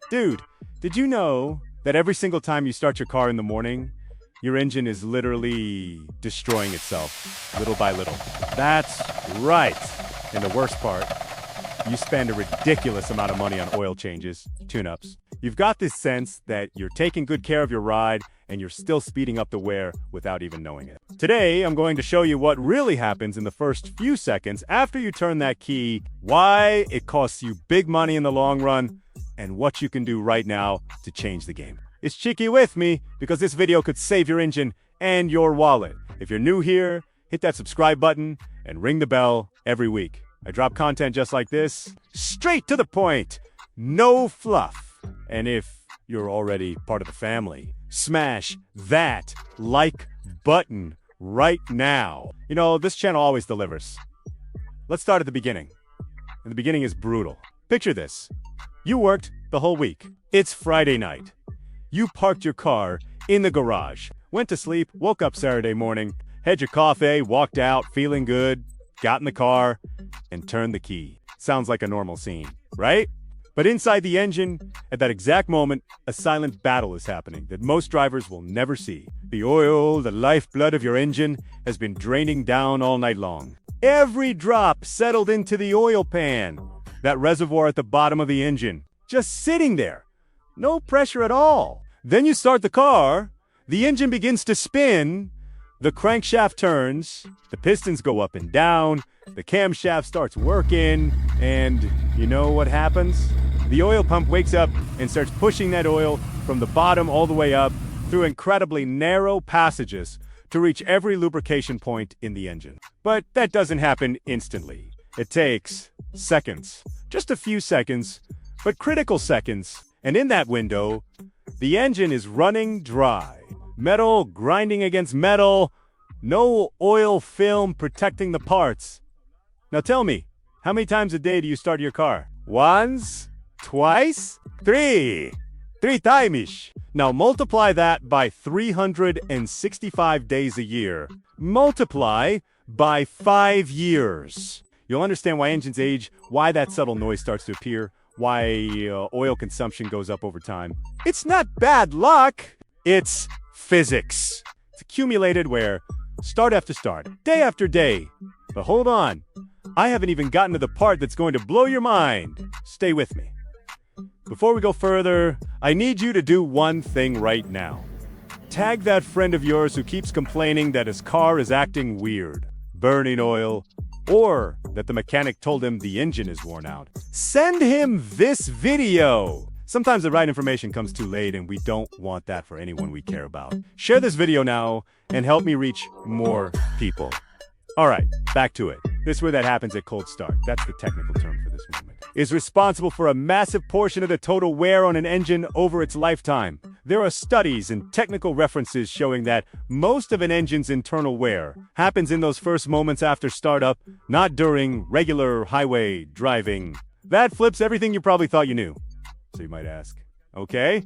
Dude, did you know that every single time you start your car in the morning, your engine is literally destroying itself, little by little? That's right. And the worst part, you spend a ridiculous amount of money on oil changes, tune-ups. You've got this sense that you're taking good care of your ride and you're still speeding up the wear without even knowing it. Today, I'm going to show you what really happens in the first few seconds after you turn that key, why it costs you big money in the long run, and what you can do right now to change the game. It's Cheeky with me because this video could save your engine and your wallet. If you're new here, hit that subscribe button and ring the bell every week. I drop content just like this, straight to the point, no fluff. And if you're already part of the family, smash that like button right now. You know, this channel always delivers. Let's start at the beginning. And the beginning is brutal. Picture this. You worked the whole week. It's Friday night. You parked your car in the garage, went to sleep, woke up Saturday morning, had your coffee, walked out feeling good, got in the car, and turned the key. Sounds like a normal scene, right? But inside the engine, at that exact moment, a silent battle is happening that most drivers will never see. The oil, the lifeblood of your engine, has been draining down all night long. Every drop settled into the oil pan, that reservoir at the bottom of the engine, just sitting there. No pressure at all. Then you start the car, the engine begins to spin, the crankshaft turns, the pistons go up and down, the camshaft starts working, and you know what happens? The oil pump wakes up and starts pushing that oil from the bottom all the way up through incredibly narrow passages to reach every lubrication point in the engine. But that doesn't happen instantly. It takes seconds, just a few seconds, but critical seconds. And in that window, the engine is running dry. Metal grinding against metal, no oil film protecting the parts. Now tell me, how many times a day do you start your car? Once? Twice? Three times. Now multiply that by 365 days a year. Multiply by 5 years. You'll understand why engines age, why that subtle noise starts to appear, why oil consumption goes up over time. It's not bad luck. It's physics. It's accumulated where start after start, day after day. But hold on. I haven't even gotten to the part that's going to blow your mind. Stay with me. Before we go further, I need you to do one thing right now. Tag that friend of yours who keeps complaining that his car is acting weird, burning oil, or that the mechanic told him the engine is worn out. Send him this video. Sometimes the right information comes too late and we don't want that for anyone we care about. Share this video now and help me reach more people. All right, back to it. This is where that happens at cold start. That's the technical term for this movement. Is responsible for a massive portion of the total wear on an engine over its lifetime. There are studies and technical references showing that most of an engine's internal wear happens in those first moments after startup, not during regular highway driving. That flips everything you probably thought you knew. So you might ask, okay,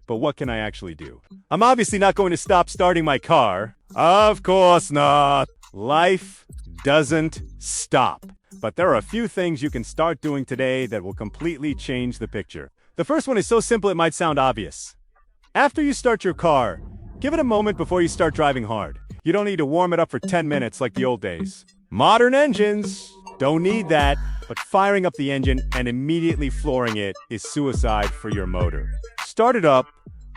but what can I actually do? I'm obviously not going to stop starting my car. Of course not. Life doesn't stop. But there are a few things you can start doing today that will completely change the picture. The first one is so simple it might sound obvious. After you start your car, give it a moment before you start driving hard. You don't need to warm it up for 10 minutes like the old days. Modern engines don't need that, but firing up the engine and immediately flooring it is suicide for your motor. Start it up,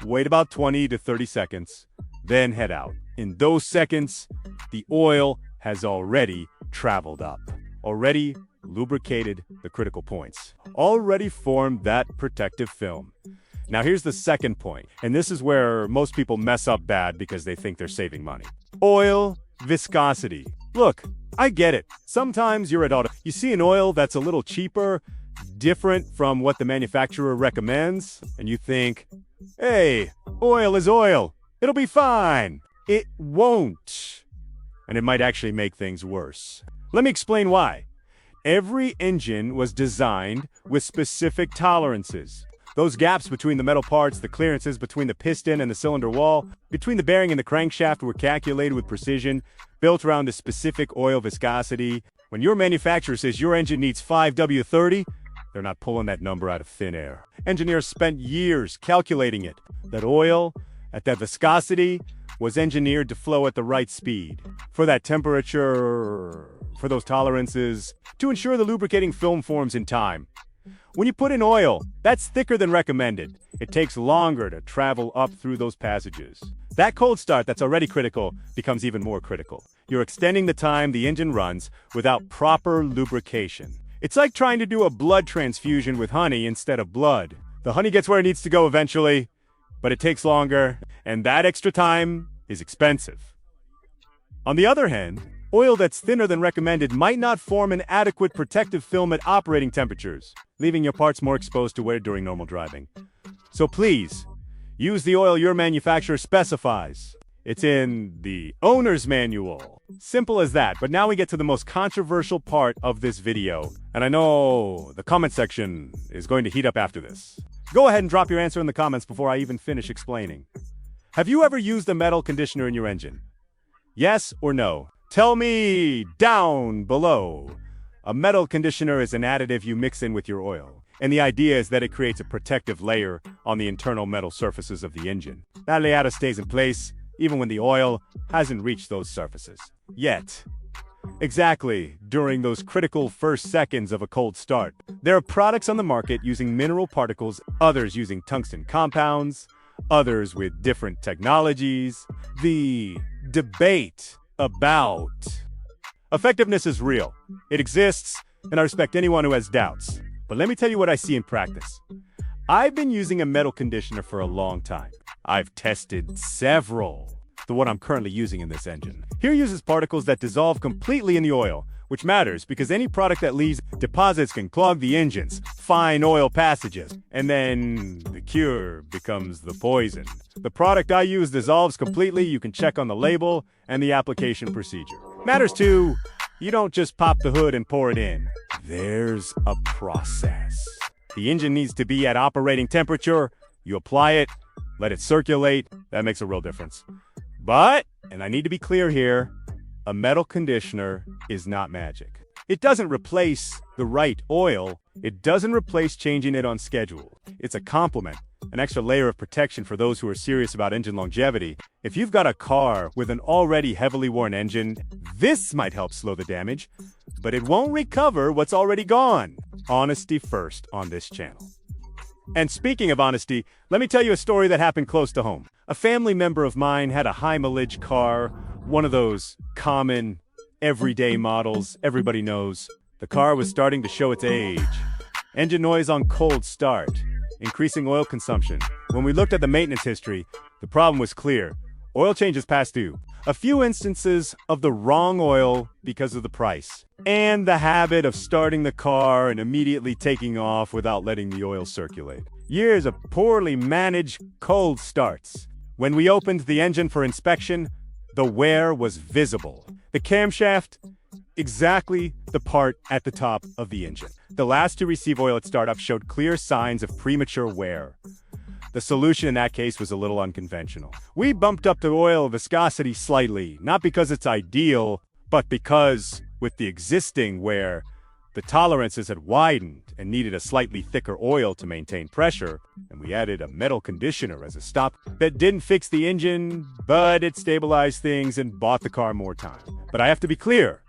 wait about 20 to 30 seconds, then head out. In those seconds, the oil has already traveled up, already lubricated the critical points, already formed that protective film. Now here's the second point, and this is where most people mess up bad because they think they're saving money. Oil viscosity. Look, I get it. Sometimes you're at auto. You see an oil that's a little cheaper, different from what the manufacturer recommends, and you think, hey, oil is oil. It'll be fine. It won't. And it might actually make things worse. Let me explain why. Every engine was designed with specific tolerances. Those gaps between the metal parts, the clearances between the piston and the cylinder wall, between the bearing and the crankshaft were calculated with precision, built around a specific oil viscosity. When your manufacturer says your engine needs 5W30, They're not pulling that number out of thin air. Engineers spent years calculating it. That oil, at that viscosity, was engineered to flow at the right speed, for that temperature, for those tolerances, to ensure the lubricating film forms in time. When you put in oil, that's thicker than recommended. It takes longer to travel up through those passages. That cold start that's already critical becomes even more critical. You're extending the time the engine runs without proper lubrication. It's like trying to do a blood transfusion with honey instead of blood. The honey gets where it needs to go eventually, but it takes longer, and that extra time is expensive. On the other hand, oil that's thinner than recommended might not form an adequate protective film at operating temperatures, leaving your parts more exposed to wear during normal driving. So please, use the oil your manufacturer specifies. It's in the owner's manual. Simple as that, but now we get to the most controversial part of this video. And I know the comment section is going to heat up after this. Go ahead and drop your answer in the comments before I even finish explaining. Have you ever used a metal conditioner in your engine? Yes or no? Tell me down below. A metal conditioner is an additive you mix in with your oil, and the idea is that it creates a protective layer on the internal metal surfaces of the engine. That layer stays in place even when the oil hasn't reached those surfaces yet. Exactly during those critical first seconds of a cold start. There are products on the market using mineral particles, others using tungsten compounds, others with different technologies. The debate about effectiveness is real. It exists, and I respect anyone who has doubts. But let me tell you what I see in practice. I've been using a metal conditioner for a long time. I've tested several. The one I'm currently using in this engine. Here uses particles that dissolve completely in the oil, which matters because any product that leaves deposits can clog the engine's fine oil passages, and then the cure becomes the poison. The product I use dissolves completely. You can check on the label and the application procedure. Matters too, you don't just pop the hood and pour it in. There's a process. The engine needs to be at operating temperature. You apply it, let it circulate. That makes a real difference. But, and I need to be clear here, a metal conditioner is not magic. It doesn't replace the right oil. It doesn't replace changing it on schedule. It's a complement, an extra layer of protection for those who are serious about engine longevity. If you've got a car with an already heavily worn engine, this might help slow the damage, but it won't recover what's already gone. Honesty first on this channel. And speaking of honesty, let me tell you a story that happened close to home. A family member of mine had a high mileage car, one of those common, everyday models everybody knows. The car was starting to show its age. Engine noise on cold start, increasing oil consumption. When we looked at the maintenance history, the problem was clear. Oil changes past due. A few instances of the wrong oil because of the price. And the habit of starting the car and immediately taking off without letting the oil circulate. Years of poorly managed cold starts. When we opened the engine for inspection, the wear was visible. The camshaft, exactly the part at the top of the engine. The last to receive oil at startup showed clear signs of premature wear. The solution in that case was a little unconventional. We bumped up the oil viscosity slightly, not because it's ideal, but because, with the existing wear, the tolerances had widened and needed a slightly thicker oil to maintain pressure, and we added a metal conditioner as a stop that didn't fix the engine, but it stabilized things and bought the car more time. But I have to be clear,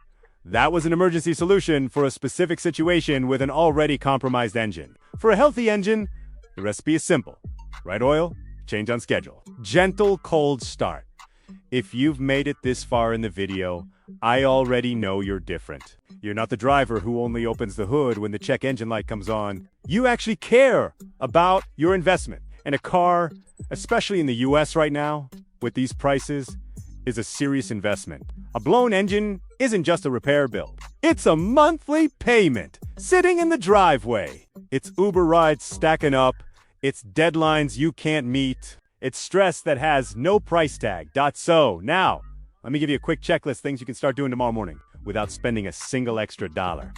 that was an emergency solution for a specific situation with an already compromised engine. For a healthy engine, the recipe is simple. Right oil, change on schedule. Gentle cold start. If you've made it this far in the video, I already know you're different. You're not the driver who only opens the hood when the check engine light comes on. You actually care about your investment. And a car, especially in the US right now, with these prices, is a serious investment. A blown engine isn't just a repair bill. It's a monthly payment sitting in the driveway. It's Uber rides stacking up. It's deadlines you can't meet. It's stress that has no price tag. So now, let me give you a quick checklist things you can start doing tomorrow morning without spending a single extra dollar.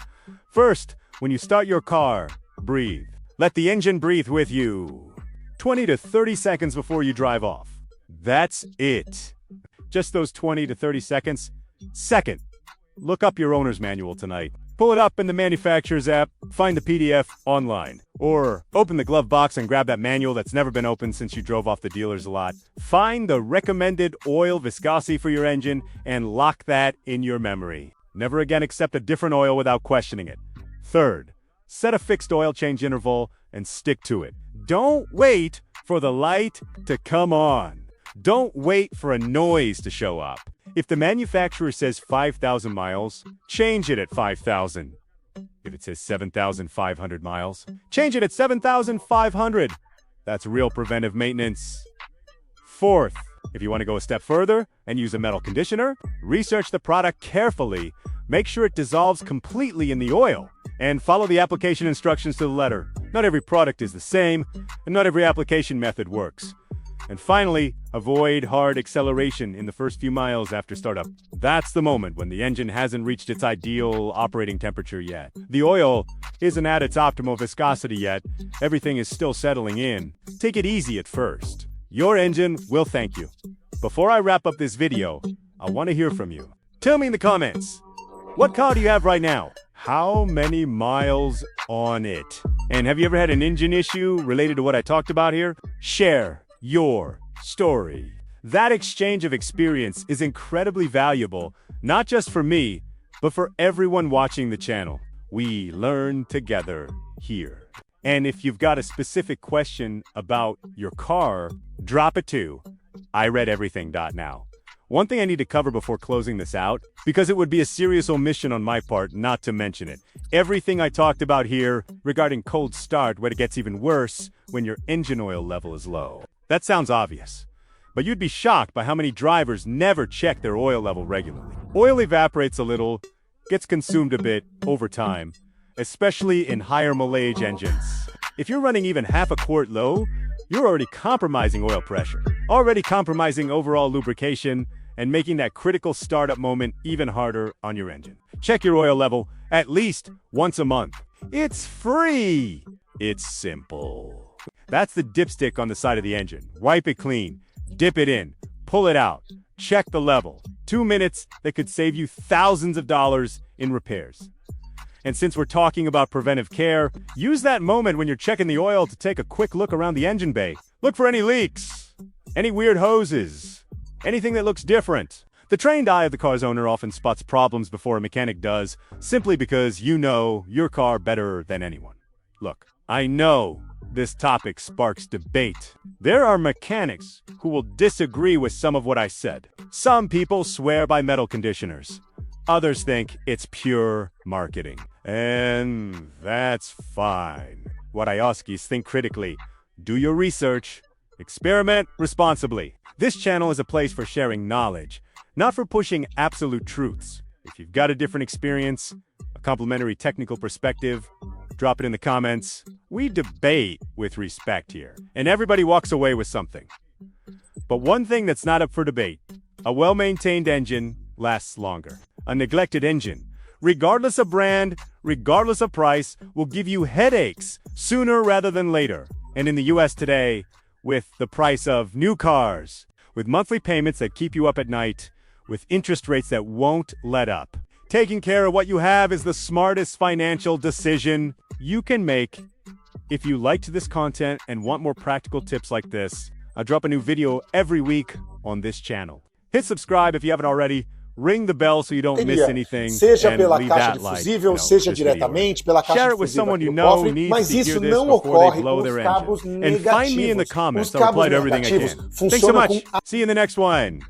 First, when you start your car, breathe. Let the engine breathe with you. 20 to 30 seconds before you drive off. That's it. Just those 20 to 30 seconds. Second, look up your owner's manual tonight. Pull it up in the manufacturer's app, find the PDF online. Or open the glove box and grab that manual that's never been opened since you drove off the dealer's lot. Find the recommended oil viscosity for your engine and lock that in your memory. Never again accept a different oil without questioning it. Third, set a fixed oil change interval and stick to it. Don't wait for the light to come on. Don't wait for a noise to show up. If the manufacturer says 5,000 miles, change it at 5,000. If it says 7,500 miles, change it at 7,500. That's real preventive maintenance. Fourth, if you want to go a step further and use a metal conditioner, research the product carefully. Make sure it dissolves completely in the oil. And follow the application instructions to the letter. Not every product is the same, and not every application method works. And finally, avoid hard acceleration in the first few miles after startup. That's the moment when the engine hasn't reached its ideal operating temperature yet. The oil isn't at its optimal viscosity yet. Everything is still settling in. Take it easy at first. Your engine will thank you. Before I wrap up this video, I want to hear from you. Tell me in the comments, what car do you have right now? How many miles on it? And have you ever had an engine issue related to what I talked about here? Share your story. That exchange of experience is incredibly valuable, not just for me, but for everyone watching the channel. We learn together here. And if you've got a specific question about your car, drop it to ireadeverything.now. One thing I need to cover before closing this out, because it would be a serious omission on my part not to mention it. Everything I talked about here regarding cold start, when it gets even worse when your engine oil level is low. That sounds obvious, but you'd be shocked by how many drivers never check their oil level regularly. Oil evaporates a little, gets consumed a bit over time, especially in higher mileage engines. If you're running even half a quart low, you're already compromising oil pressure, already compromising overall lubrication, and making that critical startup moment even harder on your engine. Check your oil level at least once a month. It's free. It's simple. That's the dipstick on the side of the engine. Wipe it clean, dip it in, pull it out, check the level. 2 minutes that could save you thousands of dollars in repairs. And since we're talking about preventive care, use that moment when you're checking the oil to take a quick look around the engine bay. Look for any leaks, any weird hoses, anything that looks different. The trained eye of the car's owner often spots problems before a mechanic does, simply because you know your car better than anyone. Look, I know this topic sparks debate. There are mechanics who will disagree with some of what I said. Some people swear by metal conditioners. Others think it's pure marketing. And that's fine. What I ask is think critically. Do your research. Experiment responsibly. This channel is a place for sharing knowledge, not for pushing absolute truths. If you've got a different experience, a complementary technical perspective, drop it in the comments. We debate with respect here, and everybody walks away with something. But one thing that's not up for debate, a well-maintained engine lasts longer. A neglected engine, regardless of brand, regardless of price, will give you headaches sooner rather than later. And in the US today, with the price of new cars, with monthly payments that keep you up at night, with interest rates that won't let up, taking care of what you have is the smartest financial decision you can make. If you liked this content and want more practical tips like this, I drop a new video every week on this channel. Hit subscribe if you haven't already. Ring the bell so you don't miss anything. Seja and pela leave caixa that de like, fusível, seja diretamente pela caixa Share de it with fusível someone aqui you no know cofre, needs mas to hear isso this não before they ocorre blow com os their cabos engine. And find me in the negativos. comments. Os I'll reply cabos to everything I negativos can. Thanks so funcionam much. com See you in the next one.